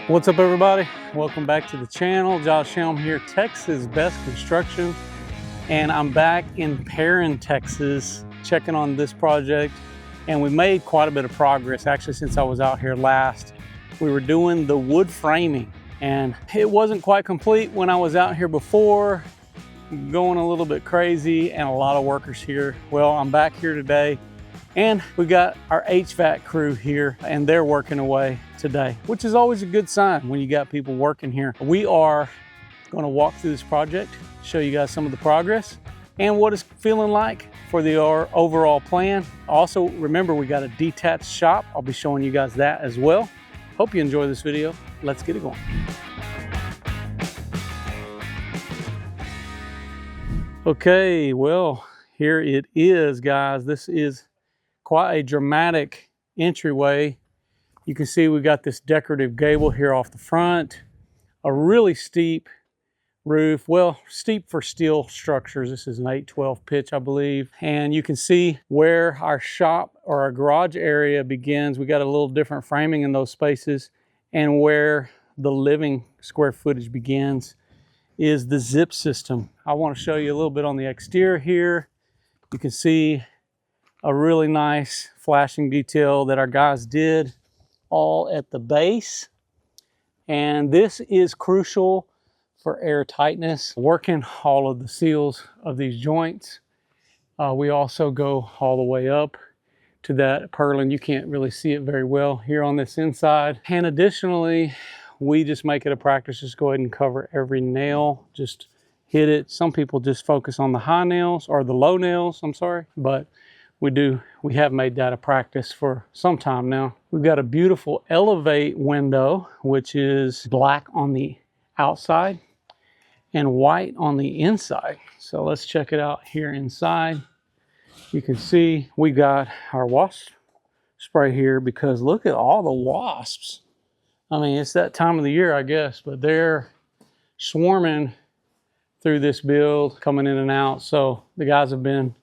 What's up, everybody? Welcome back to the channel. Josh Helm here, Texas Best Construction, and I'm back in Perrin, Texas, checking on this project. And we made quite a bit of progress actually since I was out here last. We were doing the wood framing, and it wasn't quite complete when I was out here before, going a little bit crazy and a lot of workers here. Well, I'm back here today, and we got our HVAC crew here, and they're working away today, which is always a good sign when you got people working here. We are going to walk through this project, show you guys some of the progress and what it's feeling like for the overall plan. Also, remember, we got a detached shop. I'll be showing you guys that as well. Hope you enjoy this video. Let's get it going. Okay, well, here it is, guys. This is quite a dramatic entryway. You can see we got this decorative gable here off the front, a really steep roof, well, steep for steel structures. This is an 812 pitch, I believe. And you can see where our shop or our garage area begins. We got a little different framing in those spaces, and where the living square footage begins is the zip system. I want to show you a little bit on the exterior here. You can see a really nice flashing detail that our guys did all at the base, and this is crucial for air tightness, working all of the seals of these joints. We also go all the way up to that purlin. You can't really see it very well here on this inside, and additionally we just make it a practice, just go ahead and cover every nail, just hit it. Some people just focus on the high nails or the low nails, I'm sorry, but we have made that a practice for some time now. We've got a beautiful elevate window, which is black on the outside and white on the inside. So let's check it out here inside. You can see we got our wasp spray here because look at all the wasps. I mean, it's that time of the year, I guess, but they're swarming through this build, coming in and out. So the guys have been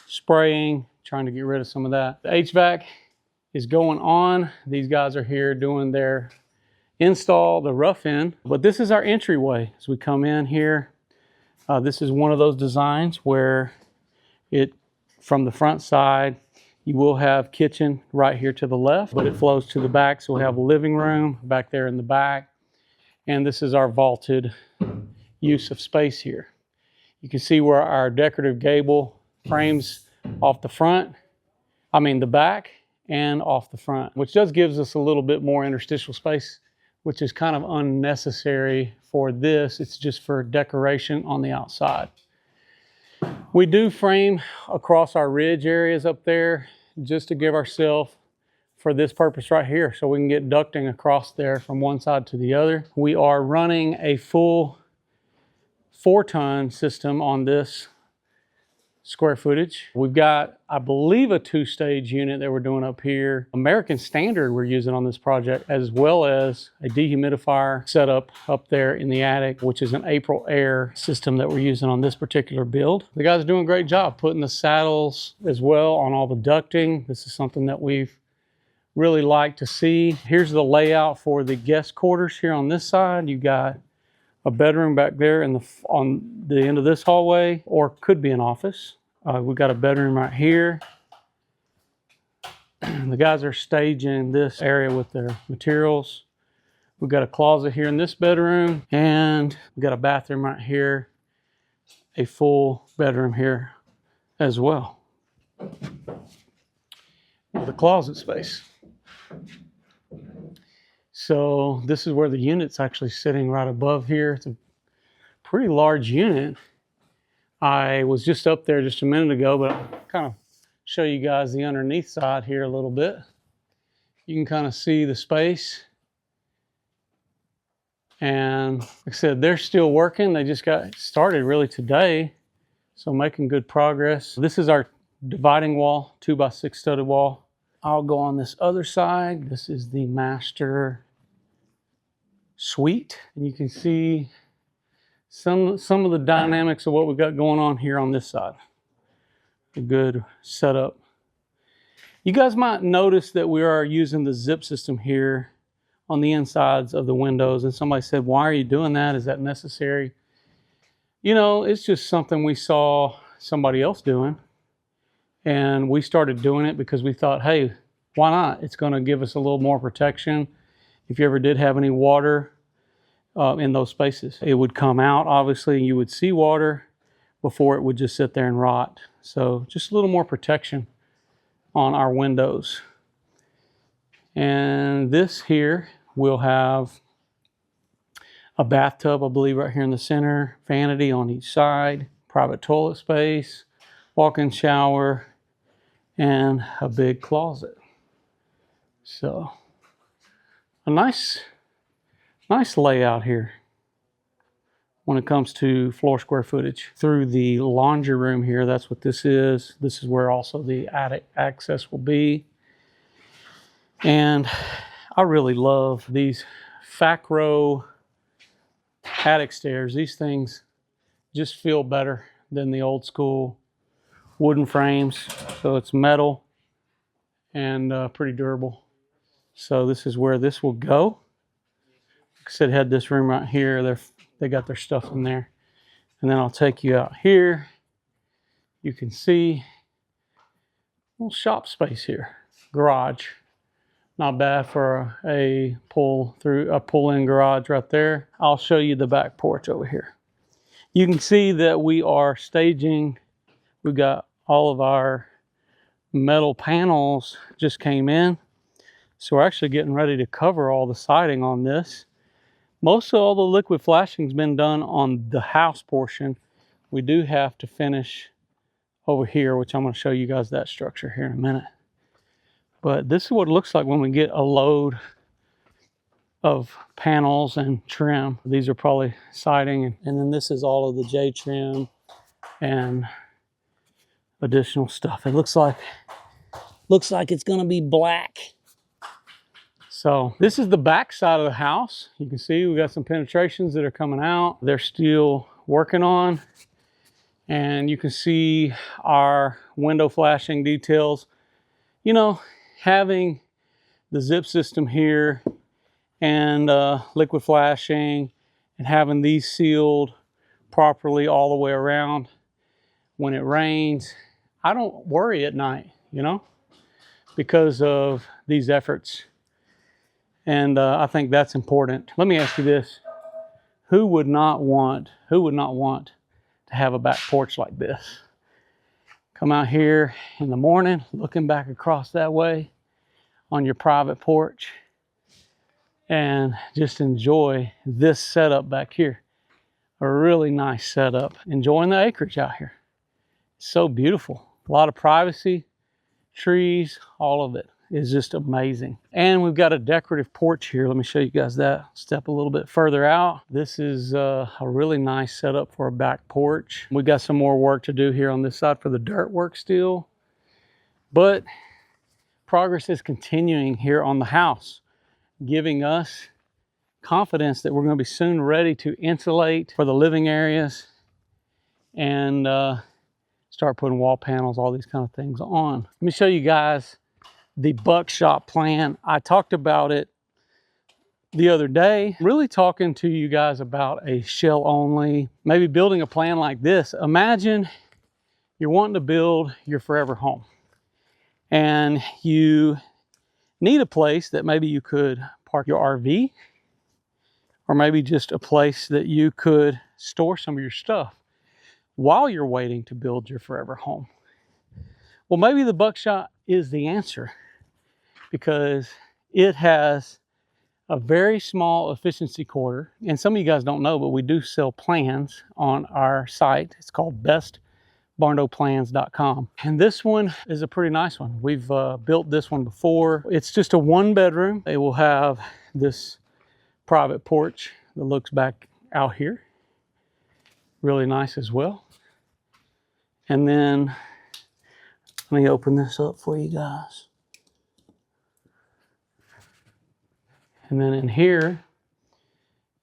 spraying, trying to get rid of some of that. The HVAC is going on. These guys are here doing their install, the rough end. But this is our entryway as we come in here. This is one of those designs where from the front side, you will have kitchen right here to the left, but it flows to the back. So we have a living room back there in the back. And this is our vaulted use of space here. You can see where our decorative gable frames off the front, the back and off the front, which does gives us a little bit more interstitial space, which is kind of unnecessary for this. It's just for decoration on the outside. We do frame across our ridge areas up there just to give ourselves for this purpose right here, so we can get ducting across there from one side to the other. We are running a full 4-ton system on this square footage. We've got, I believe, a 2-stage unit that we're doing up here. American Standard we're using on this project, as well as a dehumidifier setup up there in the attic, which is an AprilAire system that we're using on this particular build. The guys are doing a great job putting the saddles as well on all the ducting. This is something that we've really liked to see. Here's the layout for the guest quarters here on this side. You got a bedroom back there on the end of this hallway, or could be an office. We've got a bedroom right here. The guys are staging this area with their materials. We've got a closet here in this bedroom, and we've got a bathroom right here, a full bedroom here as well, with a closet space. So this is where the unit's actually sitting right above here. It's a pretty large unit. I was just up there just a minute ago, but I'll kind of show you guys the underneath side here a little bit. You can kind of see the space. And like I said, they're still working. They just got started really today, so making good progress. This is our dividing wall, 2x6 studded wall. I'll go on this other side. This is the master suite, and you can see some of the dynamics of what we've got going on here on this side. A good setup. You guys might notice that we are using the zip system here on the insides of the windows. And somebody said, why are you doing that? Is that necessary? You know, it's just something we saw somebody else doing. And we started doing it because we thought, hey, why not? It's going to give us a little more protection. If you ever did have any water in those spaces, it would come out. Obviously, you would see water before it would just sit there and rot. So just a little more protection on our windows. And this here will have a bathtub, I believe, right here in the center, vanity on each side, private toilet space, walk-in shower, and a big closet. So a nice layout here when it comes to floor square footage. Through the laundry room here, that's what this is. This is where also the attic access will be. And I really love these Facro attic stairs. These things just feel better than the old school wooden frames. So it's metal and pretty durable. So this is where this will go. Like I said, had this room right here. They got their stuff in there. And then I'll take you out here. You can see a little shop space here. Garage. Not bad for a pull-in garage right there. I'll show you the back porch over here. You can see that we are staging. We've got all of our metal panels just came in. So we're actually getting ready to cover all the siding on this. Most of all the liquid flashing's been done on the house portion. We do have to finish over here, which I'm going to show you guys that structure here in a minute. But this is what it looks like when we get a load of panels and trim. These are probably siding, and then this is all of the J trim and additional stuff. It looks like it's going to be black. So this is the back side of the house. You can see we got some penetrations that are coming out. They're still working on, and you can see our window flashing details. You know, having the zip system here and liquid flashing and having these sealed properly all the way around, when it rains, I don't worry at night, you know, because of these efforts. And I think that's important. Let me ask you this. Who would not want to have a back porch like this? Come out here in the morning, looking back across that way on your private porch and just enjoy this setup back here. A really nice setup. Enjoying the acreage out here. It's so beautiful. A lot of privacy, trees, all of it is just amazing. And we've got a decorative porch here. Let me show you guys that. Step a little bit further out. This is a really nice setup for a back porch. We've got some more work to do here on this side for the dirt work still. But progress is continuing here on the house, giving us confidence that we're going to be soon ready to insulate for the living areas and start putting wall panels, all these kind of things on. Let me show you guys the Buckshot plan. I talked about it the other day, really talking to you guys about a shell only, maybe building a plan like this. Imagine you're wanting to build your forever home and you need a place that maybe you could park your RV, or maybe just a place that you could store some of your stuff while you're waiting to build your forever home. Well, maybe the Buckshot is the answer, because it has a very small efficiency quarter. And some of you guys don't know, but we do sell plans on our site. It's called barndoplans.com. And this one is a pretty nice one. We've built this one before. It's just a 1-bedroom. It will have this private porch that looks back out here. Really nice as well. And then let me open this up for you guys. And then in here,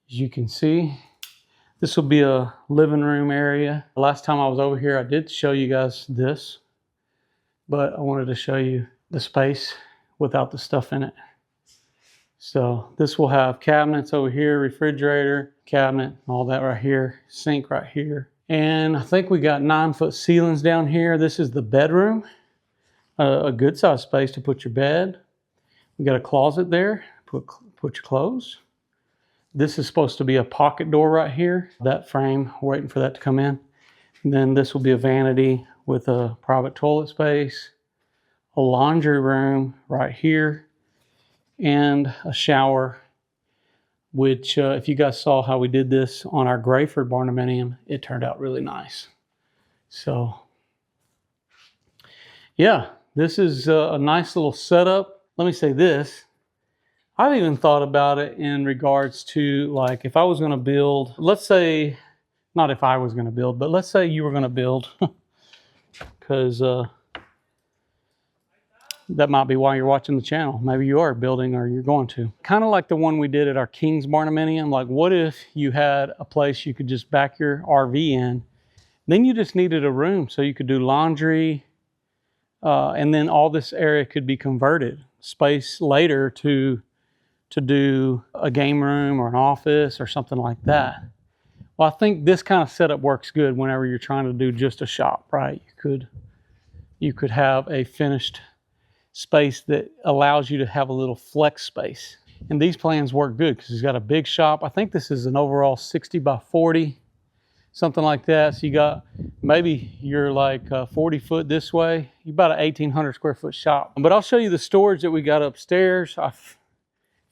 as you can see, this will be a living room area. The last time I was over here, I did show you guys this, but I wanted to show you the space without the stuff in it. So this will have cabinets over here, refrigerator, cabinet, all that right here, sink right here. And I think we got 9-foot ceilings down here. This is the bedroom, a good size space to put your bed. We got a closet there, put your clothes. This is supposed to be a pocket door right here. That frame, waiting for that to come in. And then this will be a vanity with a private toilet space, a laundry room right here, and a shower, which if you guys saw how we did this on our Grayford Barndominium, it turned out really nice. So yeah, this is a nice little setup. Let me say this. I've even thought about it in regards to, like, if I was going to build, let's say, not if I was going to build, but let's say you were going to build, because that might be why you're watching the channel. Maybe you are building or you're going to. Kind of like the one we did at our King's Barndominium. Like, what if you had a place you could just back your RV in? Then you just needed a room so you could do laundry, and then all this area could be converted. Space later to do a game room or an office or something like that. Well, I think this kind of setup works good whenever you're trying to do just a shop, right? You could have a finished space that allows you to have a little flex space. And these plans work good because it's got a big shop. I think this is an overall 60 by 40, something like that. So you got, maybe you're like 40 foot this way, you about an 1,800 square foot shop. But I'll show you the storage that we got upstairs. If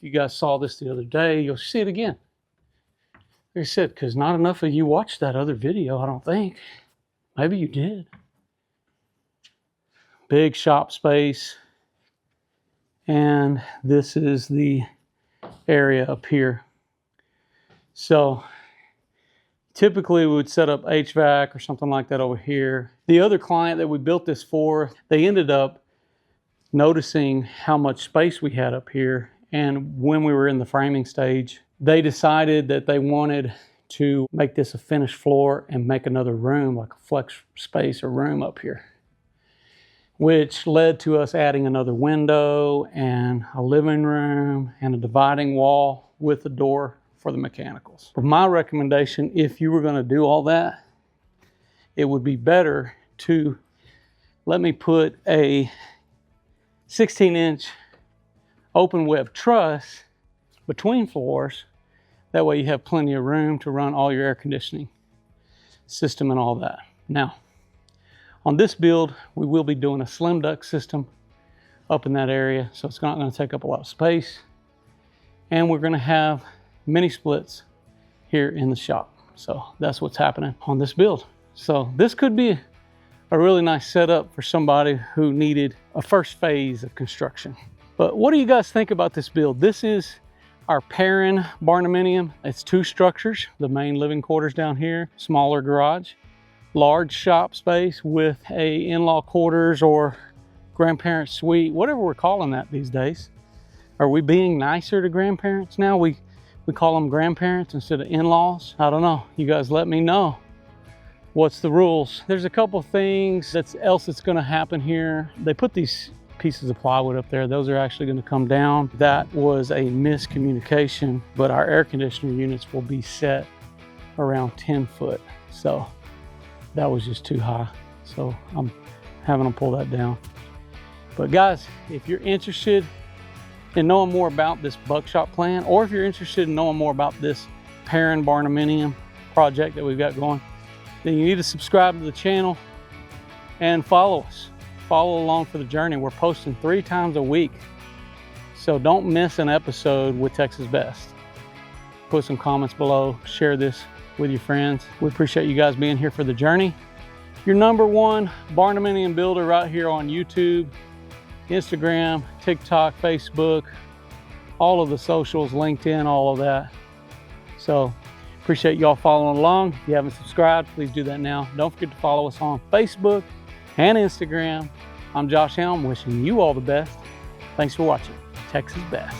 you guys saw this the other day, you'll see it again. Like I said, because not enough of you watched that other video, I don't think. Maybe you did. Big shop space. And this is the area up here. So typically we would set up HVAC or something like that over here. The other client that we built this for, they ended up noticing how much space we had up here. And when we were in the framing stage, they decided that they wanted to make this a finished floor and make another room, like a flex space or room up here, which led to us adding another window and a living room and a dividing wall with a door for the mechanicals. For my recommendation, if you were going to do all that, it would be better to let me put a 16-inch open web truss between floors. That way you have plenty of room to run all your air conditioning system and all that. Now, on this build, we will be doing a slim duct system up in that area, so it's not going to take up a lot of space. And we're going to have mini splits here in the shop. So that's what's happening on this build. So this could be a really nice setup for somebody who needed a first phase of construction. But what do you guys think about this build? This is our Perrin Barndominium. It's 2 structures, the main living quarters down here, smaller garage, large shop space with a in-law quarters or grandparent suite, whatever we're calling that these days. Are we being nicer to grandparents now? We call them grandparents instead of in-laws. I don't know. You guys let me know. What's the rules? There's a couple things else that's going to happen here. They put these pieces of plywood up there. Those are actually going to come down. That was a miscommunication, but our air conditioner units will be set around 10 foot. So that was just too high. So I'm having them pull that down. But guys, if you're interested in knowing more about this Buckshot plan, or if you're interested in knowing more about this Perrin Barndominium project that we've got going, then you need to subscribe to the channel and follow us. Follow along for the journey. We're posting 3 times a week. So don't miss an episode with Texas Best. Put some comments below, share this with your friends. We appreciate you guys being here for the journey. Your #1 Barndominium builder right here on YouTube, Instagram, TikTok, Facebook, all of the socials, LinkedIn, all of that. So appreciate y'all following along. If you haven't subscribed, please do that now. Don't forget to follow us on Facebook and Instagram. I'm Josh Helm, wishing you all the best. Thanks for watching Texas Best.